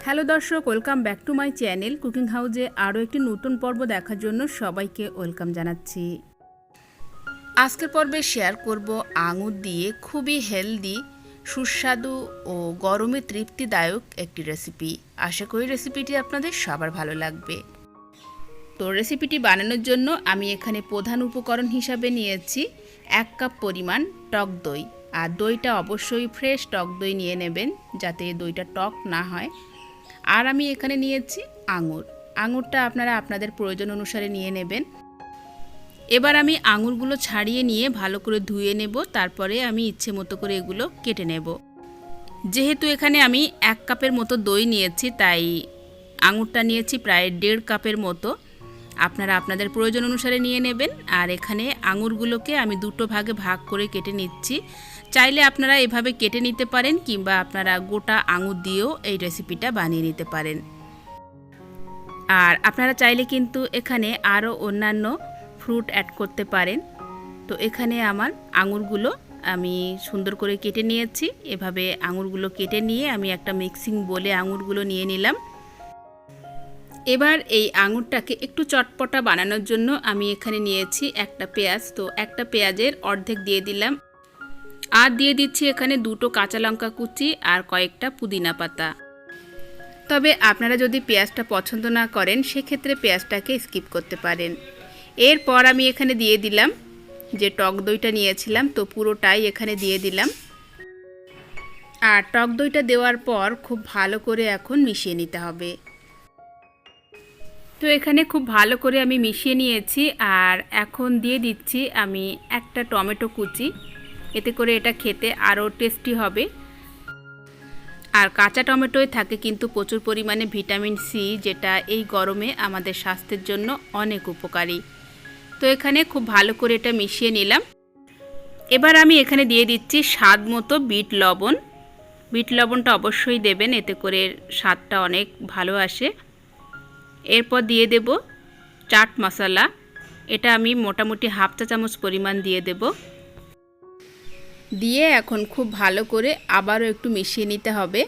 Hello দর্শক, welcome back to my channel cooking হাউজে আরও একটি নতুন পর্ব দেখার জন্য সবাইকে ওয়েলকাম জানাচ্ছি। আজকের পর্বে শেয়ার করব আঙুর দিয়ে খুবই হেলদি, সুস্বাদু ও গরমে তৃপ্তিদায়ক একটি রেসিপি। আশা করি রেসিপিটি আপনাদের সবার ভালো লাগবে। তো রেসিপিটি বানানোর জন্য আমি এখানে প্রধান উপকরণ হিসাবে নিয়েছি 1 কাপ পরিমাণ টক দই। আর দইটা অবশ্যই ফ্রেশ টক দই নিয়ে নেবেন, যাতে দইটা টক না হয়। আর আমি এখানে নিয়েছি আঙুরটা আপনারা আপনাদের প্রয়োজন অনুসারে নিয়ে নেবেন। এবার আমি আঙুরগুলো ছাড়িয়ে নিয়ে ভালো করে ধুয়ে নেব, তারপরে আমি ইচ্ছে মতো করে এগুলো কেটে নেব। যেহেতু এখানে আমি 1 কাপের মতো দই নিয়েছি, তাই আঙুরটা নিয়েছি প্রায় 1.5 কাপের মতো। আপনারা আপনাদের প্রয়োজন অনুসারে নিয়ে নেবেন। আর এখানে আঙুরগুলোকে আমি দুটো ভাগে ভাগ করে কেটে নিচ্ছি। চাইলে আপনারা এভাবে কেটে নিতে পারেন, কিংবা আপনারা গোটা আঙুর দিয়েও এই রেসিপিটা বানিয়ে নিতে পারেন। আর আপনারা চাইলে কিন্তু এখানে আরও অন্যান্য ফ্রুট অ্যাড করতে পারেন। তো এখানে আমার আঙুরগুলো আমি সুন্দর করে কেটে নিয়েছি। এভাবে আঙুরগুলো কেটে নিয়ে আমি একটা মিক্সিং বোলে আঙুরগুলো নিয়ে নিলাম। এবার এই আঙুরটাকে একটু চটপটা বানানোর জন্য আমি এখানে নিয়েছি একটা পেঁয়াজ। তো একটা পেঁয়াজের অর্ধেক দিয়ে দিলাম, আর দিয়ে দিচ্ছি এখানে 2টো কাঁচা লঙ্কা কুচি আর কয়েকটা পুদিনা পাতা। তবে আপনারা যদি পেঁয়াজটা পছন্দ না করেন, সেক্ষেত্রে পেঁয়াজটাকে স্কিপ করতে পারেন। এরপর আমি এখানে দিয়ে দিলাম যে টক দইটা নিয়েছিলাম, তো পুরোটাই এখানে দিয়ে দিলাম। আর টক দইটা দেওয়ার পর খুব ভালো করে এখন মিশিয়ে নিতে হবে। তো এখানে খুব ভালো করে আমি মিশিয়ে নিয়েছি। আর এখন দিয়ে দিচ্ছি আমি একটা টমেটো কুচি, এতে করে এটা খেতে আরও টেস্টি হবে। আর কাঁচা টমেটোয় থাকে কিন্তু প্রচুর পরিমাণে ভিটামিন সি, যেটা এই গরমে আমাদের স্বাস্থ্যের জন্য অনেক উপকারী। তো এখানে খুব ভালো করে এটা মিশিয়ে নিলাম। এবার আমি এখানে দিয়ে দিচ্ছি স্বাদ মতো বিট লবণ। বিট লবণটা অবশ্যই দেবেন, এতে করে স্বাদটা অনেক ভালো আসে। এরপর দিয়ে দেব চাট মশলা, এটা আমি মোটামুটি হাফ চা চামচ পরিমাণ দিয়ে দেব। দিয়ে এখন খুব ভালো করে আবারও একটু মিশিয়ে নিতে হবে।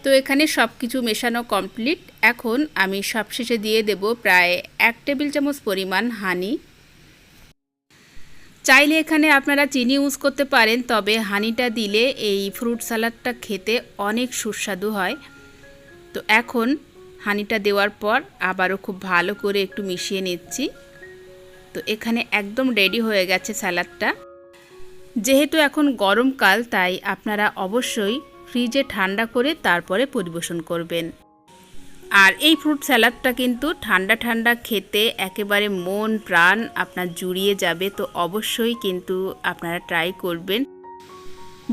তো এখানে সব কিছু মেশানো কমপ্লিট। এখন আমি সবশেষে দিয়ে দেব প্রায় 1 টেবিল চামচ পরিমাণ হানি। চাইলে এখানে আপনারা চিনি ইউজ করতে পারেন, তবে হানিটা দিলে এই ফ্রুট সালাডটা খেতে অনেক সুস্বাদু হয়। তো এখন হানিটা দেওয়ার পর আবারও খুব ভালো করে একটু মিশিয়ে নিচ্ছি। তো এখানে একদম রেডি হয়ে গেছে স্যালাডটা। যেহেতু এখন গরমকাল, তাই আপনারা অবশ্যই ফ্রিজে ঠান্ডা করে তারপরে পরিবেশন করবেন। আর এই ফ্রুট স্যালাডটা কিন্তু ঠান্ডা ঠান্ডা খেতে একেবারে মন প্রাণ আপনার জুড়িয়ে যাবে। তো অবশ্যই কিন্তু আপনারা ট্রাই করবেন।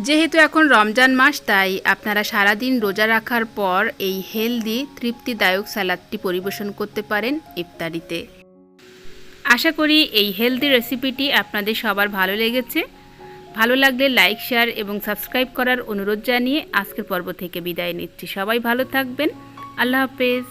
যেহেতু এখন রমজান মাস, তাই আপনারা সারাদিন রোজা রাখার পর এই হেলদি তৃপ্তিদায়ক স্যালাডটি পরিবেশন করতে পারেন ইফতারিতে। আশা করি এই হেলদি রেসিপিটি আপনাদের সবার ভালো লেগেছে। ভালো লাগলে লাইক, শেয়ার এবং সাবস্ক্রাইব করার অনুরোধ জানিয়ে আজকের পর্ব থেকে বিদায় নিচ্ছি। সবাই ভালো থাকবেন। আল্লাহ হাফেজ।